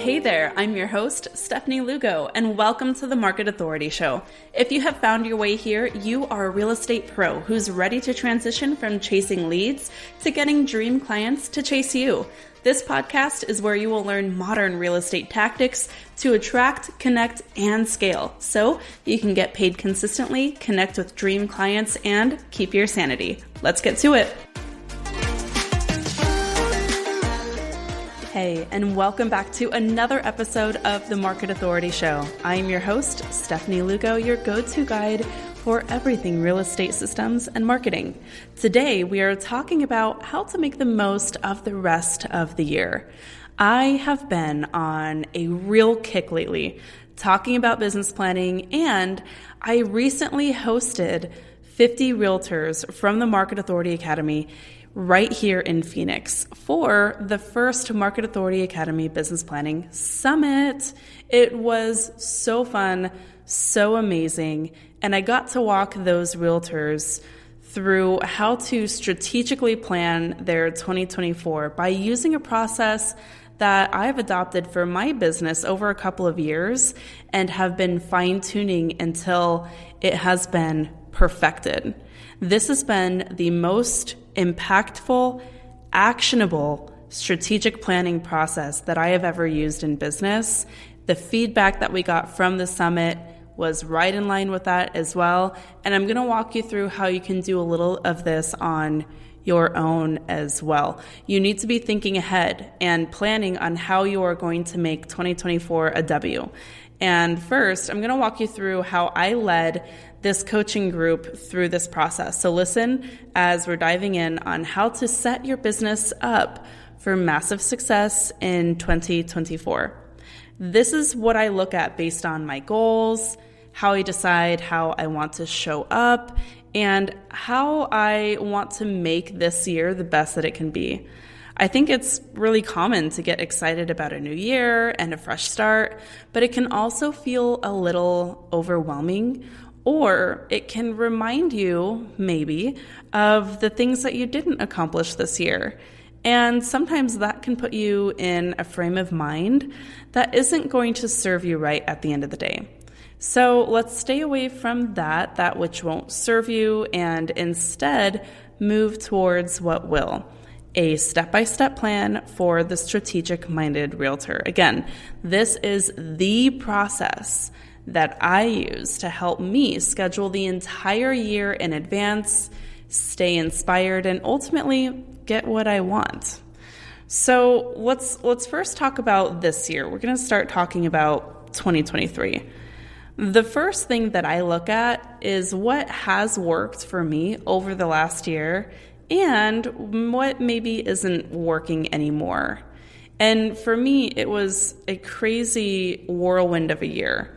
Hey there, I'm your host, Stephanie Lugo, and welcome to the Market Authority Show. If you have found your way here, you are a real estate pro who's ready to transition from chasing leads to getting dream clients to chase you. This podcast is where you will learn modern real estate tactics to attract, connect, and scale so you can get paid consistently, connect with dream clients, and keep your sanity. Let's get to it. Hey, and welcome back to another episode of the Market Authority Show. I am your host, Stephanie Lugo, your go-to guide for everything real estate systems and marketing. Today, we are talking about how to make the most of the rest of the year. I have been on a real kick lately talking about business planning, and I recently hosted 50 realtors from the Market Authority Academy right here in Phoenix for the first Market Authority Academy Business Planning Summit. It was so fun, so amazing, and I got to walk those realtors through how to strategically plan their 2024 by using a process that I've adopted for my business over a couple of years and have been fine-tuning until it has been perfected. This has been the most impactful, actionable strategic planning process that I have ever used in business. The feedback that we got from the summit was right in line with that as well. And I'm going to walk you through how you can do a little of this on your own as well. You need to be thinking ahead and planning on how you are going to make 2024 a W. And first, I'm going to walk you through how I led this coaching group through this process. So listen as we're diving in on how to set your business up for massive success in 2024. This is what I look at based on my goals, how I decide how I want to show up, and how I want to make this year the best that it can be. I think it's really common to get excited about a new year and a fresh start, but it can also feel a little overwhelming, or it can remind you, maybe, of the things that you didn't accomplish this year. And sometimes that can put you in a frame of mind that isn't going to serve you right at the end of the day. So let's stay away from that which won't serve you, and instead move towards what will. A step-by-step plan for the strategic-minded realtor. Again, this is the process that I use to help me schedule the entire year in advance, stay inspired, and ultimately get what I want. So let's first talk about this year. We're going to start talking about 2023. The first thing that I look at is what has worked for me over the last year and what maybe isn't working anymore. And for me, it was a crazy whirlwind of a year,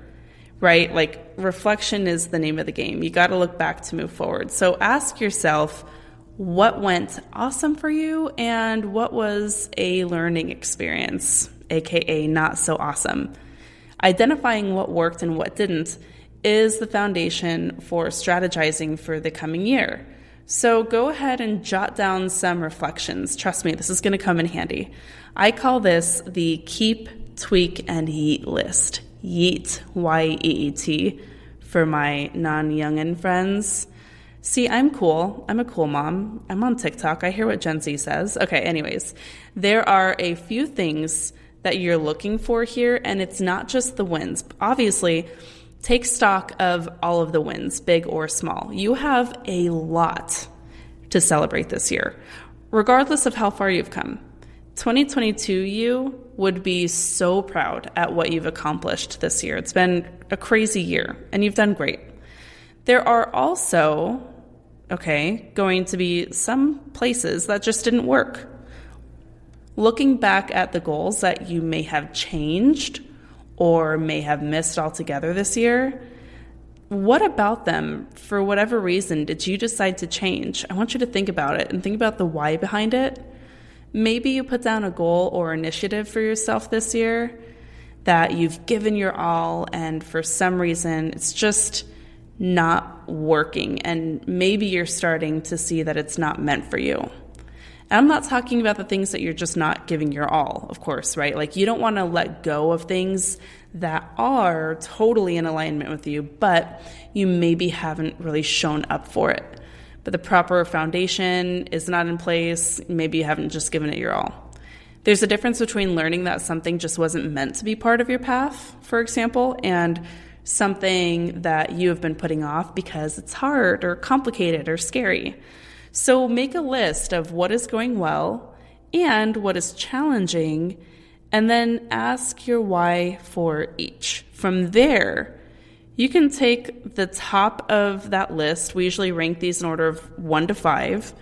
right? Like, reflection is the name of the game. You got to look back to move forward. So ask yourself, what went awesome for you and what was a learning experience, aka not so awesome? Identifying what worked and what didn't is the foundation for strategizing for the coming year. So go ahead and jot down some reflections. Trust me, this is going to come in handy. I call this the keep, tweak, and yeet list. Yeet, Y-E-E-T, for my non-youngin' friends. See, I'm cool. I'm a cool mom. I'm on TikTok. I hear what Gen Z says. Okay, anyways, there are a few things that you're looking for here, and it's not just the wins. Obviously, take stock of all of the wins, big or small. You have a lot to celebrate this year, regardless of how far you've come. 2022 you would be so proud at what you've accomplished this year. It's been a crazy year, and you've done great. There are also, going to be some places that just didn't work. Looking back at the goals that you may have changed or may have missed altogether this year, what about them, for whatever reason, did you decide to change? I want you to think about it and think about the why behind it. Maybe you put down a goal or initiative for yourself this year that you've given your all, and for some reason it's just not working, and maybe you're starting to see that it's not meant for you. And I'm not talking about the things that you're just not giving your all, of course, right? Like you don't want to let go of things that are totally in alignment with you, but you maybe haven't really shown up for it. But the proper foundation is not in place. Maybe you haven't just given it your all. There's a difference between learning that something just wasn't meant to be part of your path, for example, and something that you have been putting off because it's hard or complicated or scary. So make a list of what is going well and what is challenging, and then ask your why for each. From there, you can take the top of that list. We usually rank these in order of 1 to 5.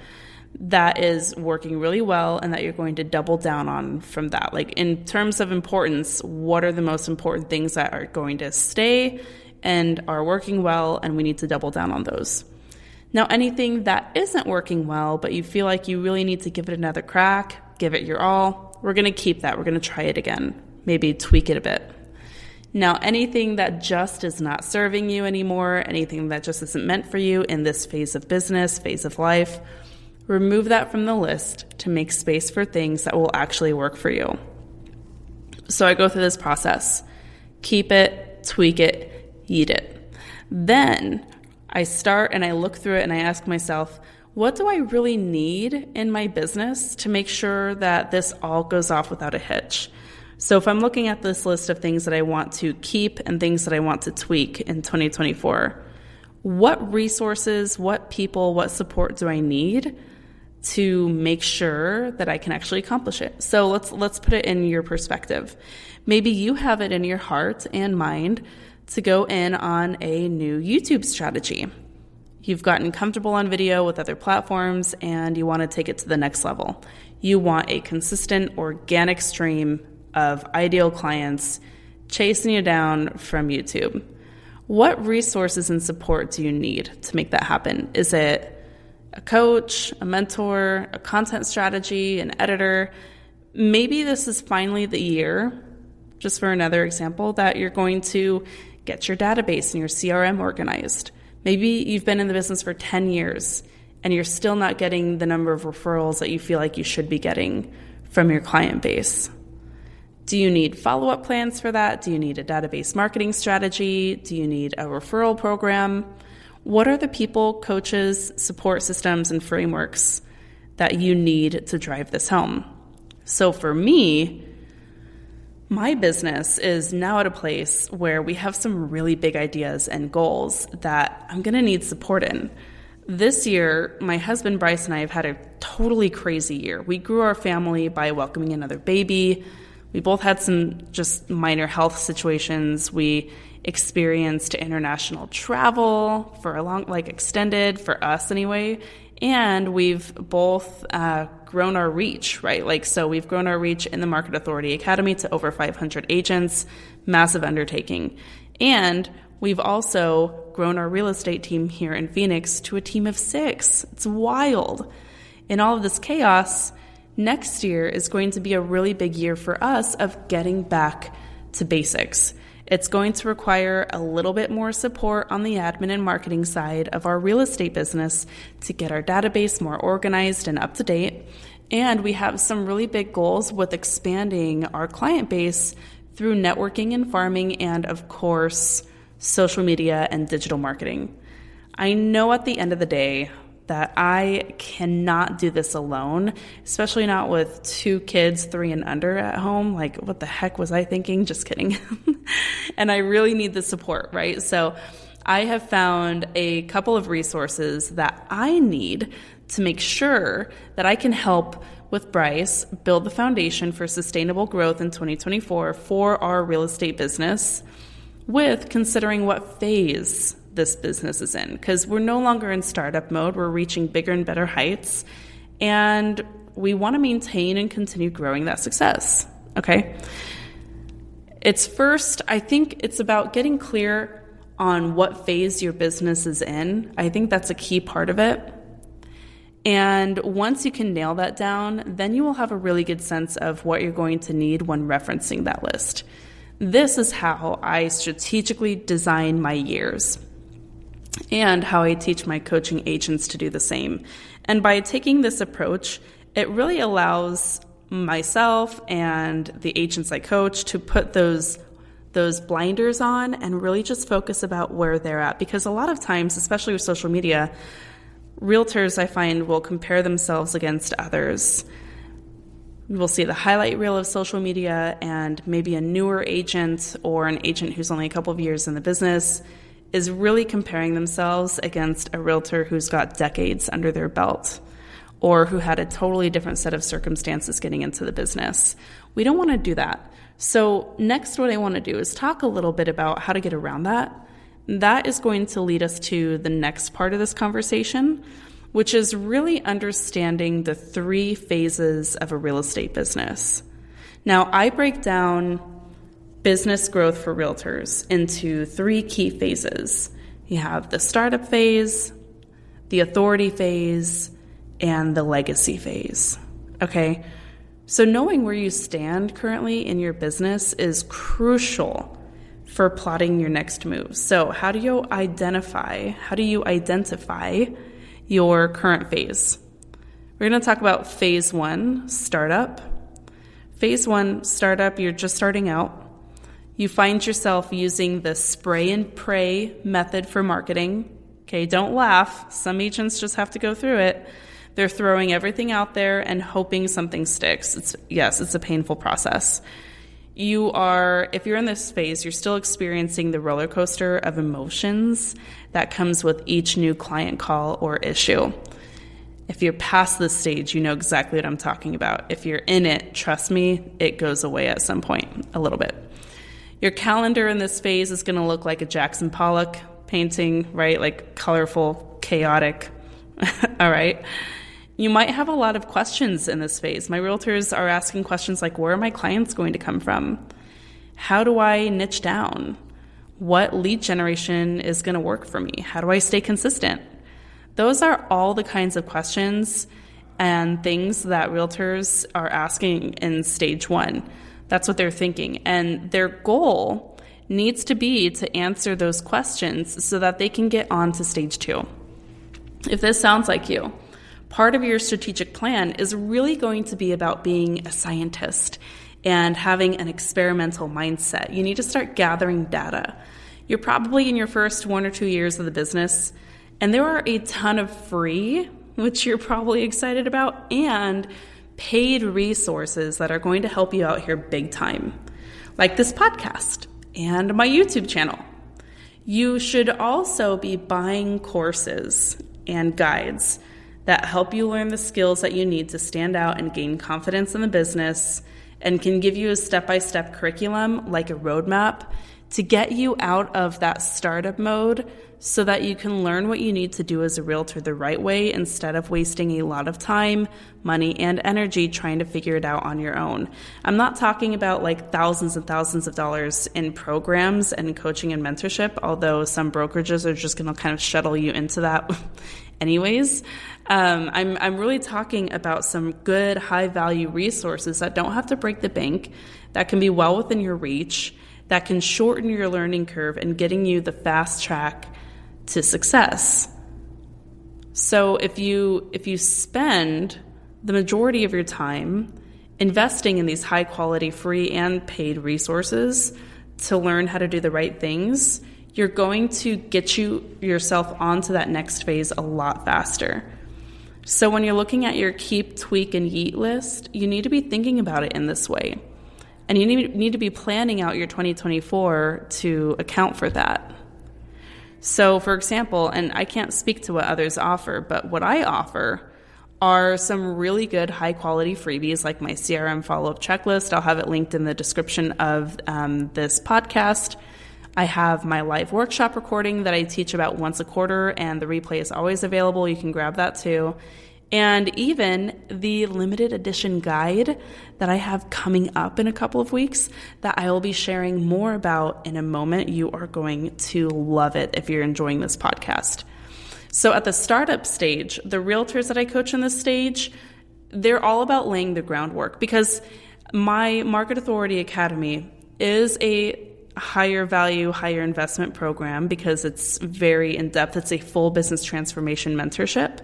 That is working really well and that you're going to double down on from that. Like in terms of importance, what are the most important things that are going to stay and are working well, and we need to double down on those. Now, anything that isn't working well, but you feel like you really need to give it another crack, give it your all, we're going to keep that. We're going to try it again, maybe tweak it a bit. Now, anything that just is not serving you anymore, anything that just isn't meant for you in this phase of business, phase of life, remove that from the list to make space for things that will actually work for you. So I go through this process. Keep it, tweak it, yeet it. Then I start and I look through it and I ask myself, what do I really need in my business to make sure that this all goes off without a hitch? So if I'm looking at this list of things that I want to keep and things that I want to tweak in 2024, what resources, what people, what support do I need to make sure that I can actually accomplish it? So let's put it in your perspective. Maybe you have it in your heart and mind to go in on a new YouTube strategy. You've gotten comfortable on video with other platforms and you want to take it to the next level. You want a consistent, organic stream of ideal clients chasing you down from YouTube. What resources and support do you need to make that happen? Is it a coach, a mentor, a content strategy, an editor? Maybe this is finally the year, just for another example, that you're going to get your database and your CRM organized. Maybe you've been in the business for 10 years and you're still not getting the number of referrals that you feel like you should be getting from your client base. Do you need follow-up plans for that? Do you need a database marketing strategy? Do you need a referral program? What are the people, coaches, support systems, and frameworks that you need to drive this home? So for me, my business is now at a place where we have some really big ideas and goals that I'm going to need support in. This year, my husband Bryce and I have had a totally crazy year. We grew our family by welcoming another baby. We both had some just minor health situations. We experienced international travel for a long, extended for us anyway. And we've both grown our reach, right? So we've grown our reach in the Market Authority Academy to over 500 agents, massive undertaking. And we've also grown our real estate team here in Phoenix to a team of 6. It's wild. In all of this chaos, next year is going to be a really big year for us of getting back to basics. It's going to require a little bit more support on the admin and marketing side of our real estate business to get our database more organized and up to date. And we have some really big goals with expanding our client base through networking and farming and, of course, social media and digital marketing. I know at the end of the day that I cannot do this alone, especially not with 2 kids, 3 and under at home. What the heck was I thinking? Just kidding. And I really need the support, right? So I have found a couple of resources that I need to make sure that I can help with Bryce build the foundation for sustainable growth in 2024 for our real estate business, with considering what phase this business is in, because we're no longer in startup mode. We're reaching bigger and better heights, and we want to maintain and continue growing that success. Okay. I think it's about getting clear on what phase your business is in. I think that's a key part of it. And once you can nail that down, then you will have a really good sense of what you're going to need when referencing that list. This is how I strategically design my years, and how I teach my coaching agents to do the same. And by taking this approach, It really allows myself and the agents I coach to put those blinders on and really just focus about where they're at. Because a lot of times, especially with social media, realtors, I find, will compare themselves against others. We'll see the highlight reel of social media, and maybe a newer agent or an agent who's only a couple of years in the business is really comparing themselves against a realtor who's got decades under their belt or who had a totally different set of circumstances getting into the business. We don't want to do that. So next, what I want to do is talk a little bit about how to get around that. That is going to lead us to the next part of this conversation, which is really understanding the 3 phases of a real estate business. Now, I break down business growth for realtors into 3 key phases. You have the startup phase, the authority phase, and the legacy phase. Okay? So knowing where you stand currently in your business is crucial for plotting your next move. So how do you identify your current phase? We're going to talk about phase 1, startup. Phase 1, startup, you're just starting out. You find yourself using the spray and pray method for marketing. Okay, don't laugh. Some agents just have to go through it. They're throwing everything out there and hoping something sticks. It's a painful process. If you're in this phase, you're still experiencing the roller coaster of emotions that comes with each new client call or issue. If you're past this stage, you know exactly what I'm talking about. If you're in it, trust me, it goes away at some point, a little bit. Your calendar in this phase is going to look like a Jackson Pollock painting, right? Like colorful, chaotic. All right. You might have a lot of questions in this phase. My realtors are asking questions like, where are my clients going to come from? How do I niche down? What lead generation is going to work for me? How do I stay consistent? Those are all the kinds of questions and things that realtors are asking in stage 1. That's what they're thinking. And their goal needs to be to answer those questions so that they can get on to stage 2. If this sounds like you, part of your strategic plan is really going to be about being a scientist and having an experimental mindset. You need to start gathering data. You're probably in your first 1 or 2 years of the business, and there are a ton of free, which you're probably excited about, and paid resources that are going to help you out here big time, like this podcast and my YouTube channel. You should also be buying courses and guides that help you learn the skills that you need to stand out and gain confidence in the business, and can give you a step-by-step curriculum, like a roadmap, to get you out of that startup mode so that you can learn what you need to do as a realtor the right way instead of wasting a lot of time, money, and energy trying to figure it out on your own. I'm not talking about like thousands and thousands of dollars in programs and coaching and mentorship, although some brokerages are just going to kind of shuttle you into that anyways. I'm really talking about some good high-value resources that don't have to break the bank, that can be well within your reach, that can shorten your learning curve and getting you the fast track to success. So if you spend the majority of your time investing in these high-quality free and paid resources to learn how to do the right things, you're going to get yourself onto that next phase a lot faster. So when you're looking at your keep, tweak, and yeet list, you need to be thinking about it in this way. And you need to be planning out your 2024 to account for that. So for example, and I can't speak to what others offer, but what I offer are some really good high quality freebies like my CRM follow-up checklist. I'll have it linked in the description of this podcast. I have my live workshop recording that I teach about once a quarter, and the replay is always available. You can grab that too. And even the limited edition guide that I have coming up in a couple of weeks that I will be sharing more about in a moment. You are going to love it if you're enjoying this podcast. So at the startup stage, the realtors that I coach in this stage, they're all about laying the groundwork, because my Market Authority Academy is a higher value, higher investment program because it's very in-depth. It's a full business transformation mentorship.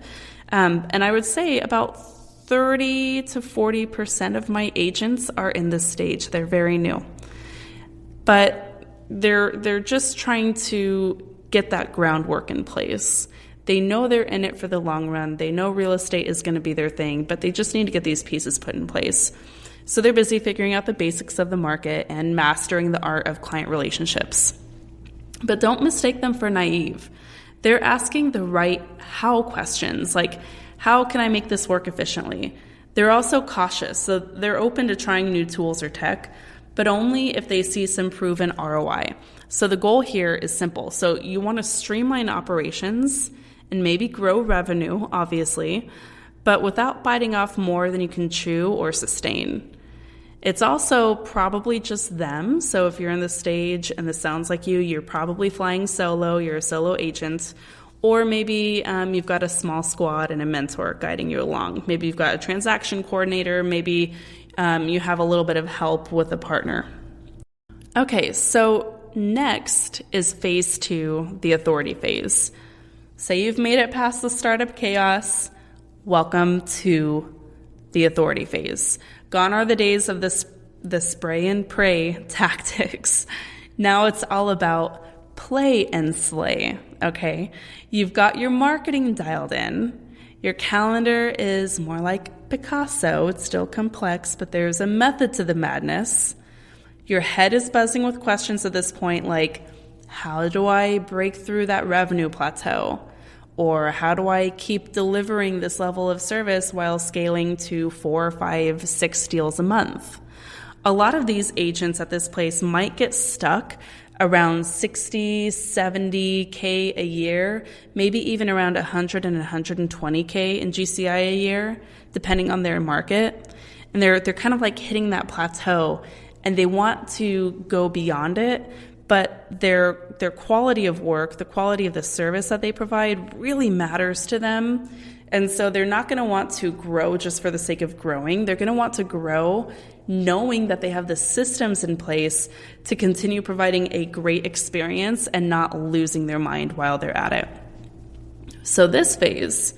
And I would say about 30 to 40% of my agents are in this stage. They're very new. But they're just trying to get that groundwork in place. They know they're in it for the long run. They know real estate is going to be their thing, but they just need to get these pieces put in place. So they're busy figuring out the basics of the market and mastering the art of client relationships. But don't mistake them for naive. They're asking the right how questions, like, how can I make this work efficiently? They're also cautious, so they're open to trying new tools or tech, but only if they see some proven ROI. So the goal here is simple. So you want to streamline operations and maybe grow revenue, obviously, but without biting off more than you can chew or sustain. It's also probably just them. So if you're in this stage and this sounds like you're probably flying solo, you're a solo agent, or maybe you've got a small squad and a mentor guiding you along. Maybe you've got a transaction coordinator. Maybe you have a little bit of help with a partner. Okay, so next is phase 2, the authority phase. Say you've made it past the startup chaos. Welcome to the authority phase. Gone are the days of the spray and pray tactics. Now it's all about play and slay, okay? You've got your marketing dialed in. Your calendar is more like Picasso. It's still complex, but there's a method to the madness. Your head is buzzing with questions at this point like, how do I break through that revenue plateau? Or how do I keep delivering this level of service while scaling to 4, 5, 6 deals a month? A lot of these agents at this place might get stuck around 60, 70K a year, maybe even around 100 and 120K in GCI a year, depending on their market. And they're kind of like hitting that plateau, and they want to go beyond it, but their quality of work, the quality of the service that they provide really matters to them. And so they're not going to want to grow just for the sake of growing. They're going to want to grow knowing that they have the systems in place to continue providing a great experience and not losing their mind while they're at it. So this phase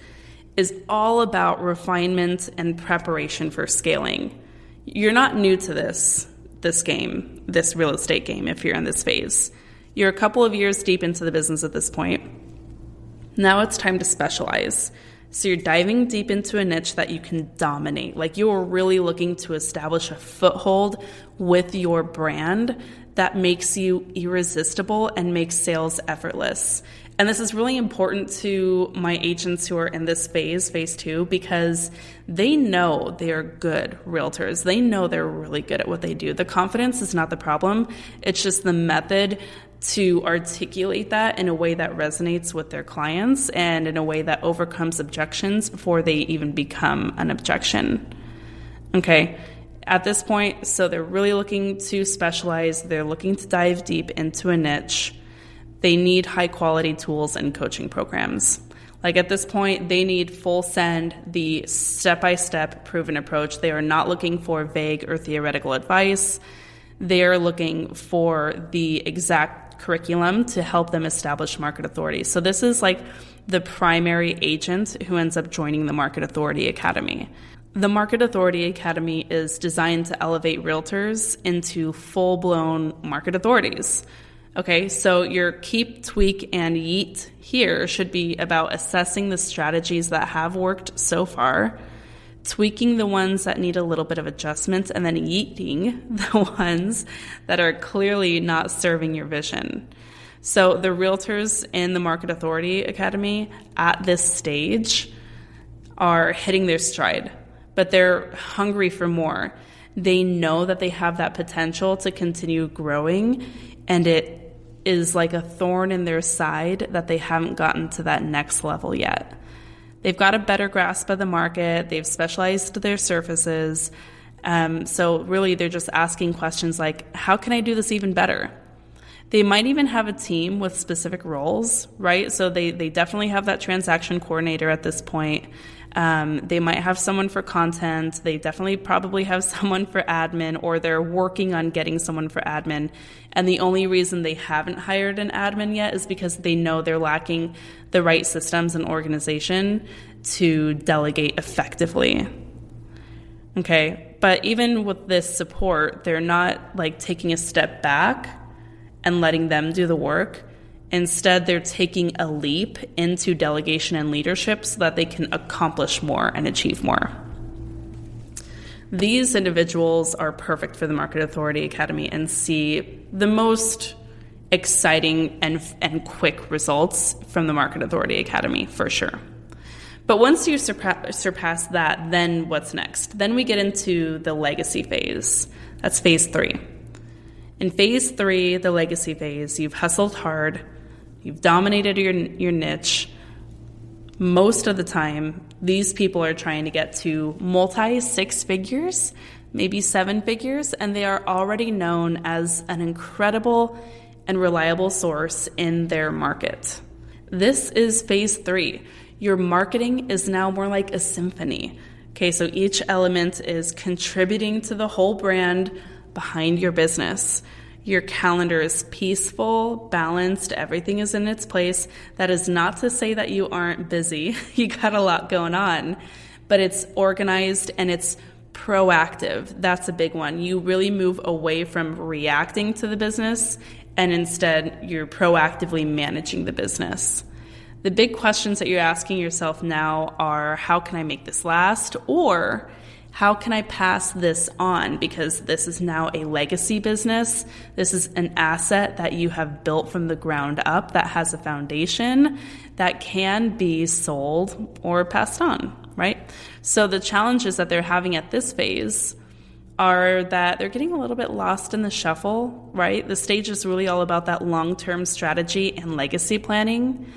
is all about refinement and preparation for scaling. You're not new to this game, this real estate game, if you're in this phase. You're a couple of years deep into the business at this point. Now it's time to specialize. So you're diving deep into a niche that you can dominate. Like you are really looking to establish a foothold with your brand that makes you irresistible and makes sales effortless. And this is really important to my agents who are in this phase 2, because they know they are good realtors. They know they're really good at what they do. The confidence is not the problem. It's just the method to articulate that in a way that resonates with their clients and in a way that overcomes objections before they even become an objection. Okay, at this point, so they're really looking to specialize. They're looking to dive deep into a niche. They need high quality tools and coaching programs. Like at this point, they need full send, the step-by-step proven approach. They are not looking for vague or theoretical advice. They are looking for the exact curriculum to help them establish market authority. So this is like the primary agent who ends up joining the Market Authority Academy. The Market Authority Academy is designed to elevate realtors into full-blown market authorities. Okay, so your keep, tweak, and yeet here should be about assessing the strategies that have worked so far, tweaking the ones that need a little bit of adjustment, and then yeeting the ones that are clearly not serving your vision. So the realtors in the Market Authority Academy at this stage are hitting their stride, but they're hungry for more. They know that they have that potential to continue growing, and it is like a thorn in their side that they haven't gotten to that next level yet. They've got a better grasp of the market. They've specialized their services. So really, they're just asking questions like, how can I do this even better? They might even have a team with specific roles, right? So they definitely have that transaction coordinator at this point. They might have someone for content. They definitely probably have someone for admin, or they're working on getting someone for admin. And the only reason they haven't hired an admin yet is because they know they're lacking the right systems and organization to delegate effectively. Okay. But even with this support, they're not like taking a step back and letting them do the work. Instead, they're taking a leap into delegation and leadership so that they can accomplish more and achieve more. These individuals are perfect for the Market Authority Academy and see the most exciting and quick results from the Market Authority Academy for sure. But once you surpass that, then what's next? Then we get into the legacy phase. That's phase 3. In phase 3, the legacy phase, you've hustled hard, you've dominated your niche. Most of the time, these people are trying to get to multi-6 figures, maybe 7 figures, and they are already known as an incredible and reliable source in their market. This is phase 3. Your marketing is now more like a symphony. Okay, so each element is contributing to the whole brand behind your business. Your calendar is peaceful, balanced, everything is in its place. That is not to say that you aren't busy. You got a lot going on, but it's organized and it's proactive. That's a big one. You really move away from reacting to the business, and instead you're proactively managing the business. The big questions that you're asking yourself now are, how can I make this last? Or how can I pass this on? Because this is now a legacy business. This is an asset that you have built from the ground up that has a foundation that can be sold or passed on, right? So the challenges that they're having at this phase are that they're getting a little bit lost in the shuffle, right? The stage is really all about that long-term strategy and legacy planning.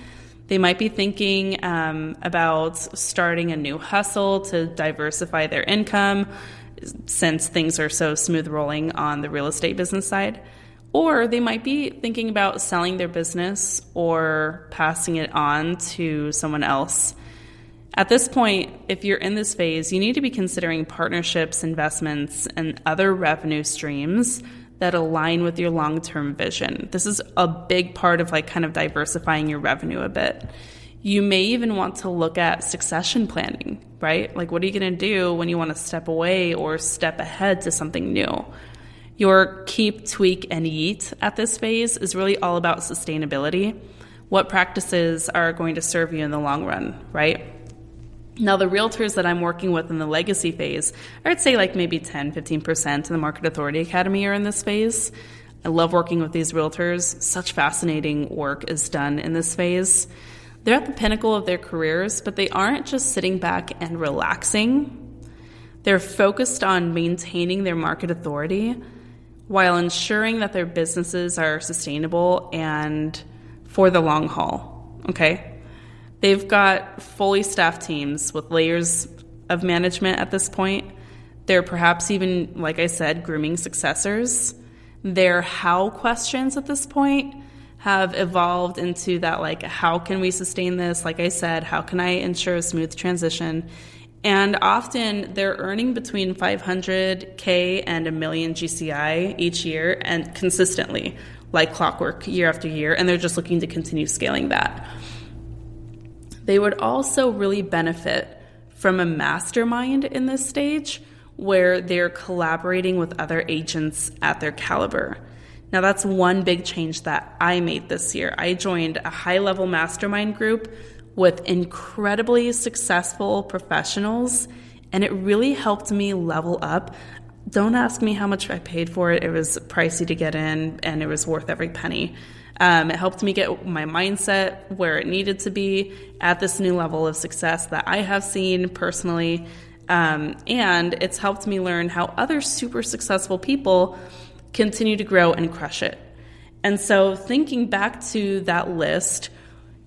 They might be thinking about starting a new hustle to diversify their income since things are so smooth rolling on the real estate business side. Or they might be thinking about selling their business or passing it on to someone else. At this point, if you're in this phase, you need to be considering partnerships, investments, and other revenue streams that align with your long-term vision. This is a big part of kind of diversifying your revenue a bit. You may even want to look at succession planning, right? Like, what are you going to do when you want to step away or step ahead to something new? Your keep, tweak, and yeet at this phase is really all about sustainability. What practices are going to serve you in the long run, right? Now, the realtors that I'm working with in the legacy phase, I'd say maybe 10, 15% in the Market Authority Academy are in this phase. I love working with these realtors. Such fascinating work is done in this phase. They're at the pinnacle of their careers, but they aren't just sitting back and relaxing. They're focused on maintaining their market authority while ensuring that their businesses are sustainable and for the long haul, okay? They've got fully staffed teams with layers of management at this point. They're perhaps even, like I said, grooming successors. Their how questions at this point have evolved into that, how can we sustain this? Like I said, how can I ensure a smooth transition? And often they're earning between $500K and $1 million GCI each year and consistently, like clockwork, year after year. And they're just looking to continue scaling that. They would also really benefit from a mastermind in this stage where they're collaborating with other agents at their caliber. Now, that's one big change that I made this year. I joined a high-level mastermind group with incredibly successful professionals, and it really helped me level up. Don't ask me how much I paid for it. It was pricey to get in, and it was worth every penny. It helped me get my mindset where it needed to be at this new level of success that I have seen personally. And it's helped me learn how other super successful people continue to grow and crush it. And so thinking back to that list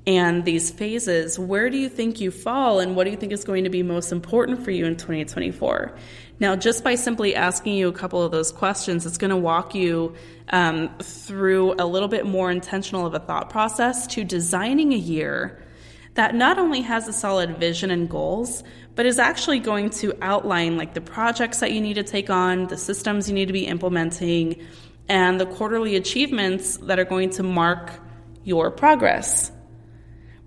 and these phases, where do you think you fall and what do you think is going to be most important for you in 2024? Now, just by simply asking you a couple of those questions, it's going to walk you through a little bit more intentional of a thought process to designing a year that not only has a solid vision and goals, but is actually going to outline the projects that you need to take on, the systems you need to be implementing, and the quarterly achievements that are going to mark your progress,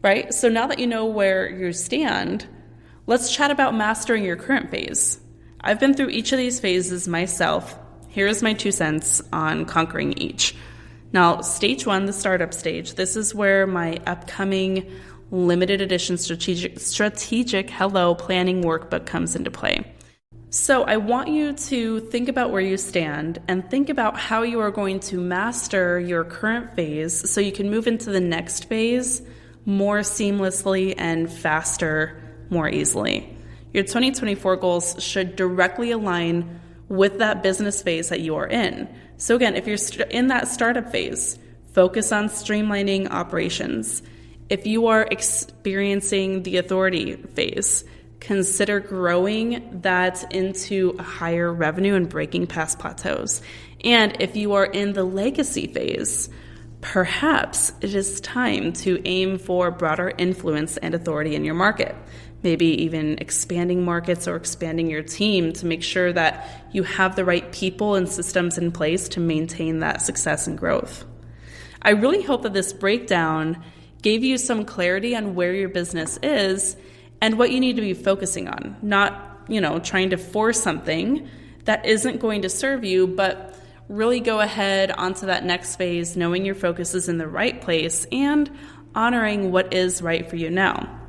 right? So now that you know where you stand, let's chat about mastering your current phase. I've been through each of these phases myself. Here's my 2 cents on conquering each. Now, stage 1, the startup stage, this is where my upcoming limited edition strategic planning workbook comes into play. So I want you to think about where you stand and think about how you are going to master your current phase so you can move into the next phase more seamlessly and faster, more easily. Your 2024 goals should directly align with that business phase that you are in. So again, if you're in that startup phase, focus on streamlining operations. If you are experiencing the authority phase, consider growing that into a higher revenue and breaking past plateaus. And if you are in the legacy phase, perhaps it is time to aim for broader influence and authority in your market. Maybe even expanding markets or expanding your team to make sure that you have the right people and systems in place to maintain that success and growth. I really hope that this breakdown gave you some clarity on where your business is and what you need to be focusing on. Not, trying to force something that isn't going to serve you, but really go ahead onto that next phase, knowing your focus is in the right place and honoring what is right for you now.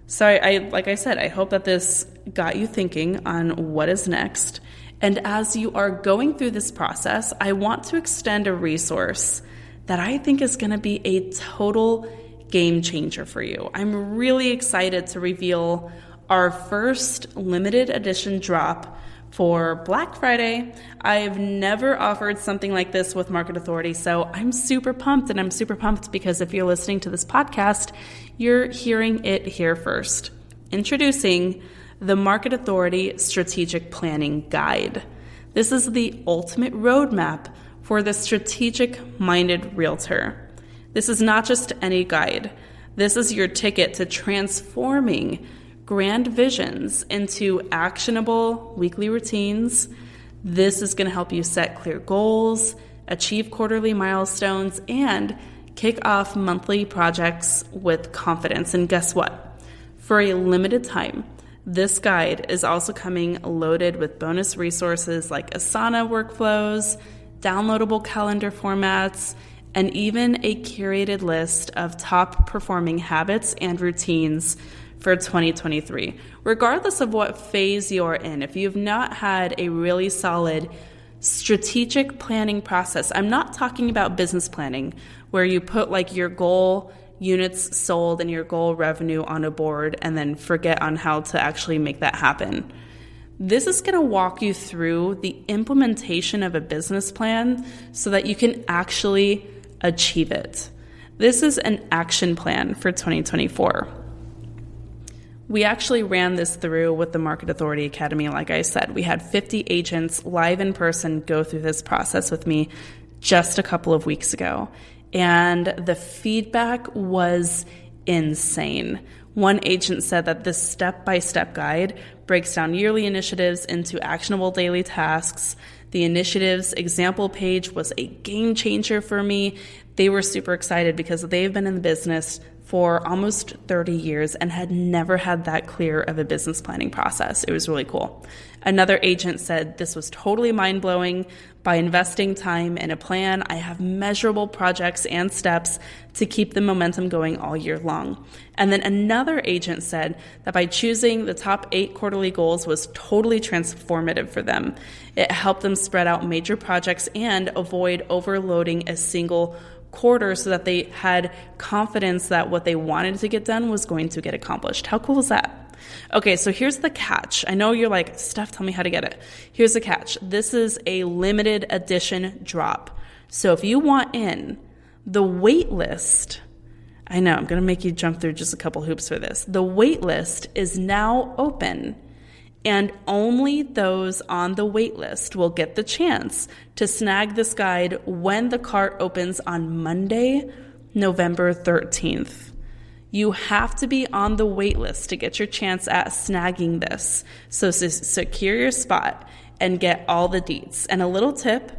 So like I said, I hope that this got you thinking on what is next. And as you are going through this process, I want to extend a resource that I think is going to be a total game changer for you. I'm really excited to reveal our first limited edition drop for Black Friday. I've never offered something like this with Market Authority, so I'm super pumped, and I'm super pumped because if you're listening to this podcast, you're hearing it here first. Introducing the Market Authority Strategic Planning Guide. This is the ultimate roadmap for the strategic-minded realtor. This is not just any guide. This is your ticket to transforming grand visions into actionable weekly routines. This is going to help you set clear goals, achieve quarterly milestones, and kick off monthly projects with confidence. And guess what? For a limited time, this guide is also coming loaded with bonus resources like Asana workflows, downloadable calendar formats, and even a curated list of top performing habits and routines for 2023. Regardless of what phase you're in, if you've not had a really solid strategic planning process, I'm not talking about business planning where you put like your goal units sold and your goal revenue on a board and then forget on how to actually make that happen. This is going to walk you through the implementation of a business plan so that you can actually achieve it. This is an action plan for 2024. We actually ran this through with the Market Authority Academy. Like I said, we had 50 agents live in person go through this process with me just a couple of weeks ago. And the feedback was insane. One agent said that this step-by-step guide breaks down yearly initiatives into actionable daily tasks. The initiatives example page was a game changer for me. They were super excited because they've been in the business for almost 30 years and had never had that clear of a business planning process. It was really cool. Another agent said this was totally mind-blowing. By investing time in a plan, I have measurable projects and steps to keep the momentum going all year long. And then another agent said that by choosing the top 8 quarterly goals was totally transformative for them. It helped them spread out major projects and avoid overloading a single quarter so that they had confidence that what they wanted to get done was going to get accomplished. How cool is that? Okay, so here's the catch. I know you're like, Steph, tell me how to get it. Here's the catch. This is a limited edition drop. So if you want in, the wait list, I know I'm going to make you jump through just a couple hoops for this. The wait list is now open, and only those on the wait list will get the chance to snag this guide when the cart opens on Monday, November 13th. You have to be on the wait list to get your chance at snagging this. So secure your spot and get all the deets. And a little tip,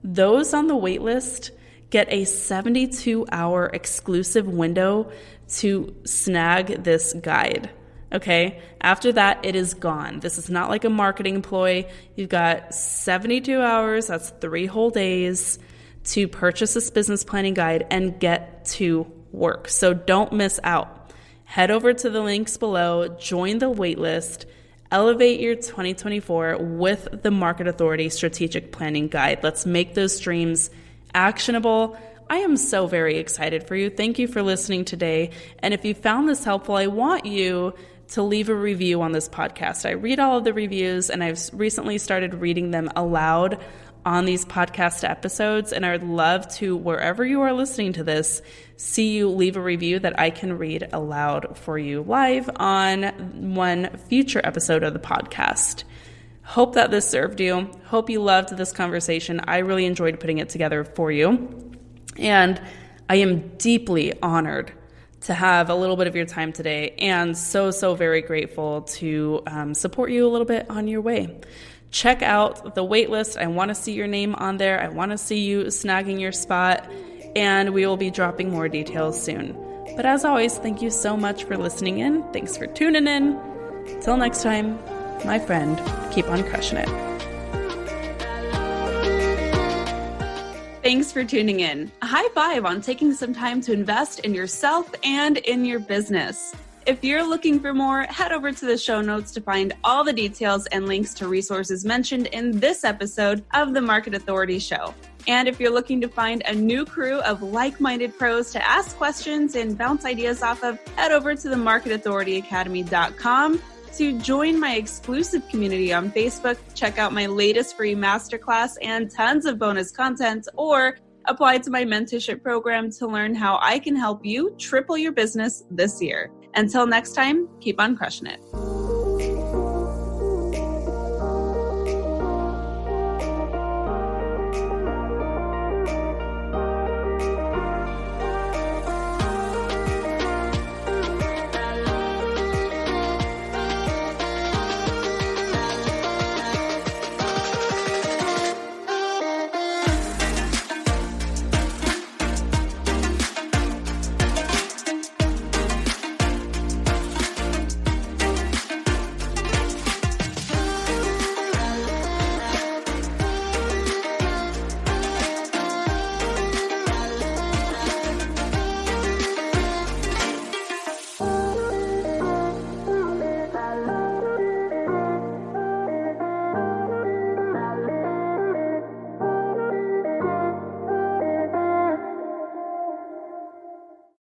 those on the wait list get a 72-hour exclusive window to snag this guide. Okay. After that, it is gone. This is not like a marketing ploy. You've got 72 hours, that's 3 whole days, to purchase this business planning guide and get to work. So don't miss out. Head over to the links below, join the waitlist, elevate your 2024 with the Market Authority Strategic Planning Guide. Let's make those dreams actionable. I am so very excited for you. Thank you for listening today. And if you found this helpful, I want you to leave a review on this podcast. I read all of the reviews, and I've recently started reading them aloud on these podcast episodes. And I would love to, wherever you are listening to this, see you leave a review that I can read aloud for you live on one future episode of the podcast. Hope that this served you. Hope you loved this conversation. I really enjoyed putting it together for you. And I am deeply honored to have a little bit of your time today, and so very grateful to support you a little bit on your way. Check out the waitlist. I want to see your name on there. I want to see you snagging your spot, and we will be dropping more details soon. But as always, thank you so much for listening in. Thanks for tuning in. Till next time, my friend, keep on crushing it. Thanks for tuning in. A high five on taking some time to invest in yourself and in your business. If you're looking for more, head over to the show notes to find all the details and links to resources mentioned in this episode of the Market Authority Show. And if you're looking to find a new crew of like-minded pros to ask questions and bounce ideas off of, head over to the marketauthorityacademy.com to join my exclusive community on Facebook, check out my latest free masterclass and tons of bonus content, or apply to my mentorship program to learn how I can help you triple your business this year. Until next time, keep on crushing it.